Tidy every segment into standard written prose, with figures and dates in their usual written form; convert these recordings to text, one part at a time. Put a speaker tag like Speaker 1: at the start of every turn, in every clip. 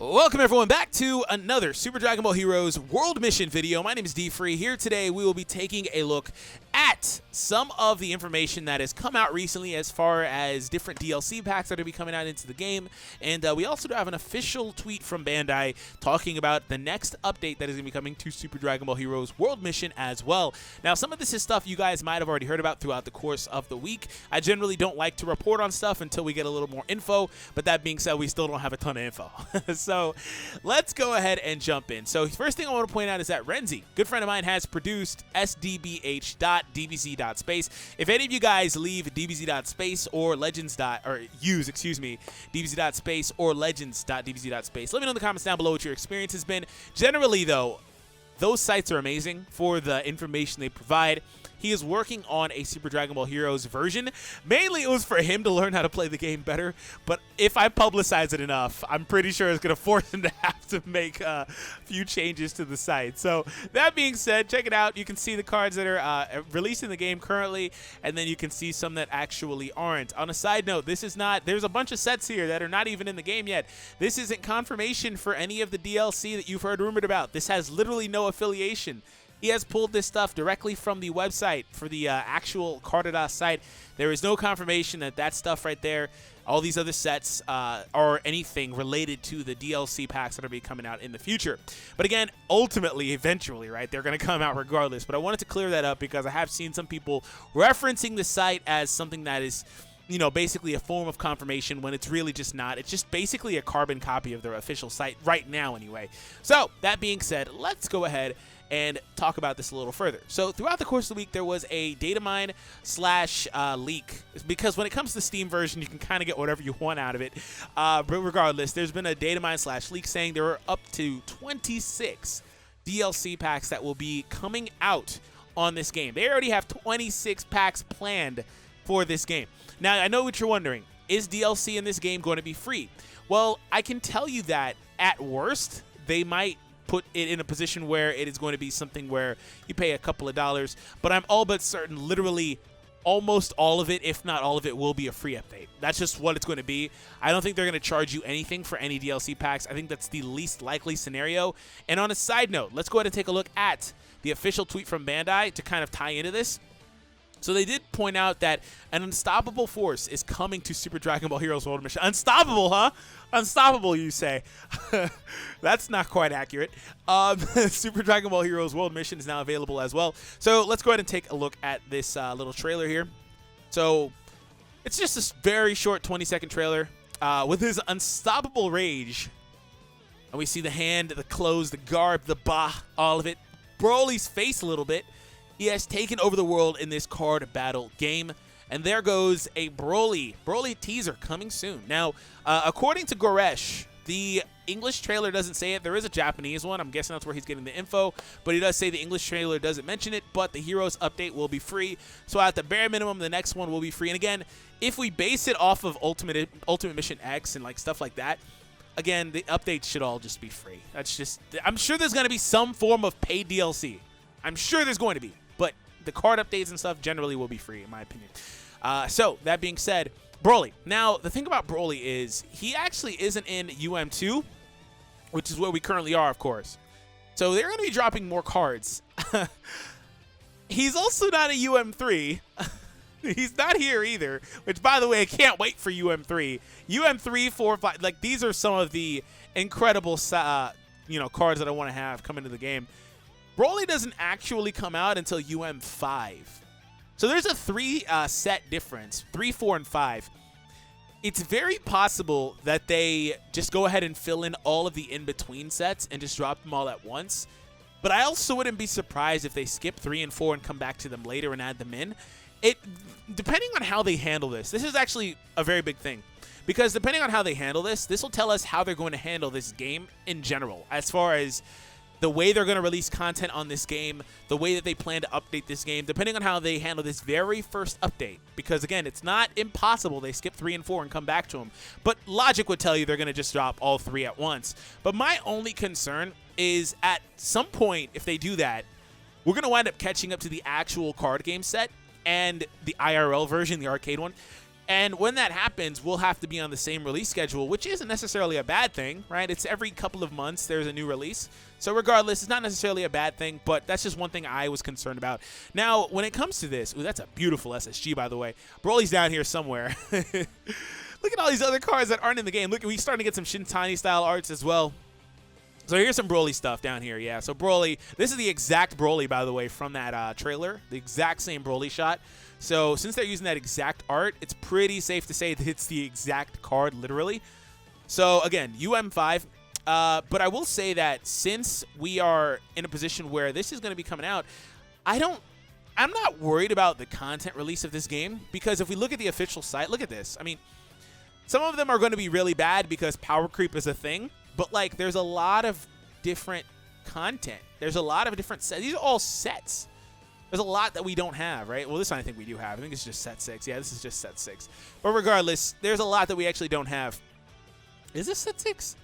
Speaker 1: Welcome everyone back to another Super Dragon Ball Heroes World Mission video. My name is DFree. Here today we will be taking a look at some of the information that has come out recently as far as different DLC packs that are going to be coming out into the game. And we also have an official tweet from Bandai talking about the next update that is going to be coming to Super Dragon Ball Heroes World Mission as well. Now, some of this is stuff you guys might have already heard about throughout the course of the week. I generally don't like to report on stuff until we get a little more info, but that being said, we still don't have a ton of info. So let's go ahead and jump in. So first thing I want to point out is that Renzi, good friend of mine, has produced SDBH.DBZ.space. If any of you guys leave DBZ.space or use DBZ.space or Legends.DBZ.space, let me know in the comments down below what your experience has been. Generally, though, those sites are amazing for the information they provide. He is working on a Super Dragon Ball Heroes version. Mainly it was for him to learn how to play the game better, but if I publicize it enough, I'm pretty sure it's going to force him to have to make a few changes to the site. So that being said, check it out. You can see the cards that are released in the game currently, and then you can see some that actually aren't. On a side note, this is not, there's a bunch of sets here that are not even in the game yet. This isn't confirmation for any of the DLC that you've heard rumored about. This has literally no affiliation. He has pulled this stuff directly from the website for the actual Cardados site. There is no confirmation that that stuff right there, all these other sets, are anything related to the DLC packs that are be coming out in the future. But again, ultimately, eventually, right, they're going to come out regardless. But I wanted to clear that up because I have seen some people referencing the site as something that is, you know, basically a form of confirmation when it's really just not. It's just basically a carbon copy of their official site right now anyway. So that being said, let's go ahead and talk about this a little further. So throughout the course of the week, there was a data mine slash leak, because when it comes to the Steam version, you can kind of get whatever you want out of it. But regardless, there's been a data mine slash leak saying there are up to 26 DLC packs that will be coming out on this game. They already have 26 packs planned for this game. Now, I know what you're wondering. Is DLC in this game going to be free? Well, I can tell you that at worst, they might put it in a position where it is going to be something where you pay a couple of dollars, but I'm all but certain literally almost all of it, if not all of it, will be a free update. That's just what it's going to be. I don't think they're going to charge you anything for any DLC packs. I think that's the least likely scenario. And on a side note, let's go ahead and take a look at the official tweet from Bandai to kind of tie into this. So they did point out that an unstoppable force is coming to Super Dragon Ball Heroes World Mission. Unstoppable, huh? Unstoppable, you say. That's not quite accurate. Super Dragon Ball Heroes World Mission is now available as well. So let's go ahead and take a look at this little trailer here. So it's just this very short 20-second trailer with his unstoppable rage. And we see the hand, the clothes, the garb, the all of it. Broly's face a little bit. He has taken over the world in this card battle game. And there goes a BROLY teaser coming soon. Now, according to Goresh, the English trailer doesn't say it. There is a Japanese one. I'm guessing that's where he's getting the info. But he does say the English trailer doesn't mention it. But the Heroes update will be free. So at the bare minimum, the next one will be free. And again, if we base it off of Ultimate Mission X and like stuff like that, again, the updates should all just be free. That's just, I'm sure there's going to be some form of paid DLC. I'm sure there's going to be. But the card updates and stuff generally will be free, in my opinion. So, that being said, BROLY. Now, the thing about BROLY is he actually isn't in UM2, which is where we currently are, of course. So, they're going to be dropping more cards. He's also not a UM3. He's not here either, which, by the way, I can't wait for UM3. UM3, 4, 5, like, these are some of the incredible, cards that I want to have come into the game. BROLY doesn't actually come out until UM5. So there's a 3 set difference, 3, 4, and 5. It's very possible that they just go ahead and fill in all of the in-between sets and just drop them all at once. But I also wouldn't be surprised if they skip 3 and 4 and come back to them later and add them in. Depending on how they handle this is actually a very big thing. Because depending on how they handle this will tell us how they're going to handle this game in general, as far as the way they're going to release content on this game, the way that they plan to update this game, depending on how they handle this very first update. Because, again, it's not impossible they skip 3 and 4 and come back to them. But logic would tell you they're going to just drop all 3 at once. But my only concern is at some point, if they do that, we're going to wind up catching up to the actual card game set and the IRL version, the arcade one. And when that happens, we'll have to be on the same release schedule, which isn't necessarily a bad thing, right? It's every couple of months there's a new release. So regardless, it's not necessarily a bad thing, but that's just one thing I was concerned about. Now, when it comes to this, ooh, that's a beautiful SSG, by the way. Broly's down here somewhere. Look at all these other cards that aren't in the game. Look, we're starting to get some Shintani-style arts as well. So here's some Broly stuff down here, yeah. So Broly, this is the exact Broly, by the way, from that trailer. The exact same Broly shot. So since they're using that exact art, it's pretty safe to say that it's the exact card, literally. So again, UM5. But I will say that since we are in a position where this is going to be coming out, I'm not worried about the content release of this game, because if we look at the official site, look at this. I mean, some of them are going to be really bad because power creep is a thing, but like there's a lot of different content. There's a lot of different sets. These are all sets. There's a lot that we don't have, right? Well, this one I think we do have. I think it's just set 6. Yeah, this is just set 6. But regardless, there's a lot that we actually don't have. Is this set 6?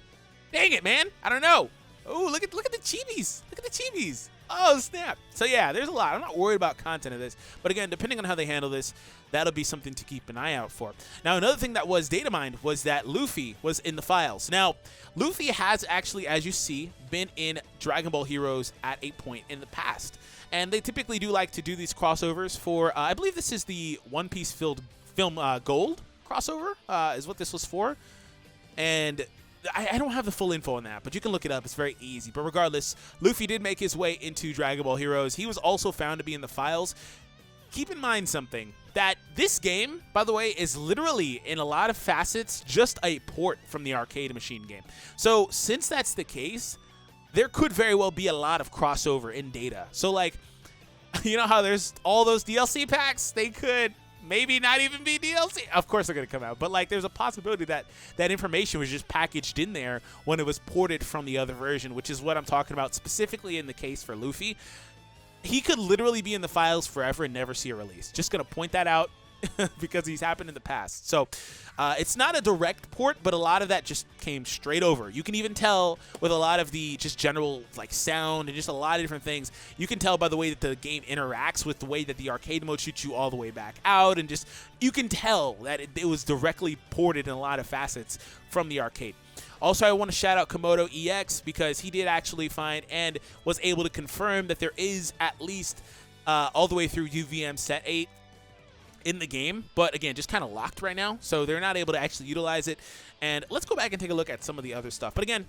Speaker 1: Dang it, man. I don't know. Oh, look at the chibis. Look at the chibis. Oh, snap. So, yeah, there's a lot. I'm not worried about content of this. But, again, depending on how they handle this, that'll be something to keep an eye out for. Now, another thing that was data mined was that Luffy was in the files. Now, Luffy has actually, as you see, been in Dragon Ball Heroes at a point in the past. And they typically do like to do these crossovers for, I believe this is the One Piece film Gold crossover is what this was for. And I don't have the full info on that, but you can look it up. It's very easy. But regardless, Luffy did make his way into Dragon Ball Heroes. He was also found to be in the files. Keep in mind something, that this game, by the way, is literally, in a lot of facets, just a port from the arcade machine game. So since that's the case, there could very well be a lot of crossover in data. So, like, you know how there's all those DLC packs? They could maybe not even be DLC. Of course they're going to come out. But, like, there's a possibility that that information was just packaged in there when it was ported from the other version, which is what I'm talking about specifically in the case for Luffy. He could literally be in the files forever and never see a release. Just going to point that out because he's happened in the past. So it's not a direct port, but a lot of that just came straight over. You can even tell with a lot of the just general like sound and just a lot of different things. You can tell by the way that the game interacts with the way that the arcade mode shoots you all the way back out, and just you can tell that it was directly ported in a lot of facets from the arcade. Also, I want to shout out Komodo EX because he did actually find and was able to confirm that there is at least all the way through UVM set 8 in the game, but again, just kind of locked right now, so they're not able to actually utilize it. And let's go back and take a look at some of the other stuff. But again,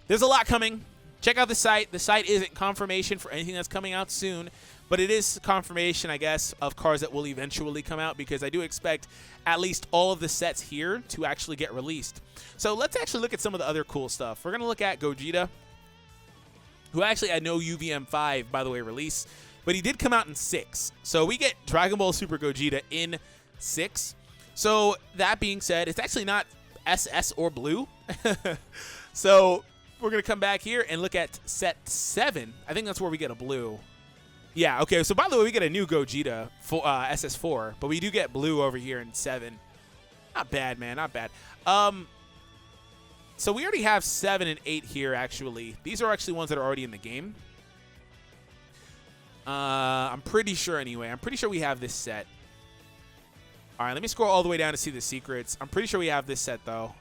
Speaker 1: there's a lot coming. Check out the site. The site isn't confirmation for anything that's coming out soon, but it is confirmation, I guess, of cars that will eventually come out, because I do expect at least all of the sets here to actually get released. So let's actually look at some of the other cool stuff. We're going to look at Gogeta, who actually had no UVM 5, by the way, release, but he did come out in 6. So we get Dragon Ball Super Gogeta in 6. So that being said, it's actually not SS or blue. So we're going to come back here and look at set 7. I think that's where we get a blue. Yeah, okay. So by the way, we get a new Gogeta for SS4, but we do get blue over here in 7. Not bad, man. Not bad. So we already have 7 and 8 here, actually. These are actually ones that are already in the game. I'm pretty sure anyway. I'm pretty sure we have this set. All right, let me scroll all the way down to see the secrets. I'm pretty sure we have this set, though.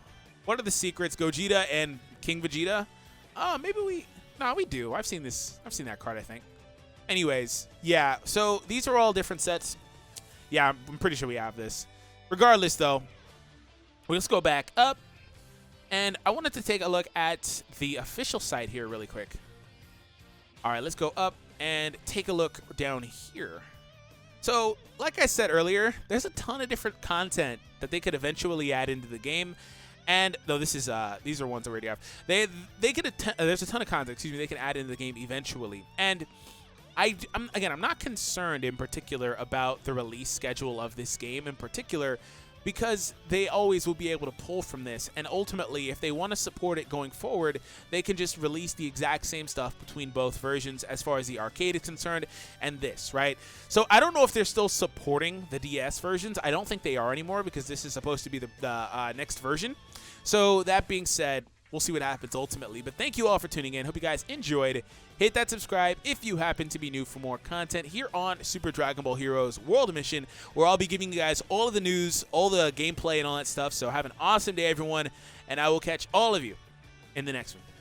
Speaker 1: What are the secrets? Gogeta and King Vegeta? Oh, maybe we... No, we do. I've seen this. I've seen that card, I think. Anyways, yeah. So these are all different sets. Yeah, I'm pretty sure we have this. Regardless, though, let's go back up. And I wanted to take a look at the official site here really quick. All right, let's go up and take a look down here. So, like I said earlier, there's a ton of different content that they could eventually add into the game. And though this is these are ones I already have. They could there's a ton of content, they can add into the game eventually. And I'm not concerned in particular about the release schedule of this game in particular, because they always will be able to pull from this, and ultimately, if they want to support it going forward, they can just release the exact same stuff between both versions as far as the arcade is concerned and this, right? So I don't know if they're still supporting the DS versions. I don't think they are anymore, because this is supposed to be the next version. So that being said, we'll see what happens ultimately. But thank you all for tuning in. Hope you guys enjoyed. Hit that subscribe if you happen to be new for more content here on Super Dragon Ball Heroes World Mission, where I'll be giving you guys all of the news, all the gameplay, and all that stuff. So have an awesome day, everyone, and I will catch all of you in the next one.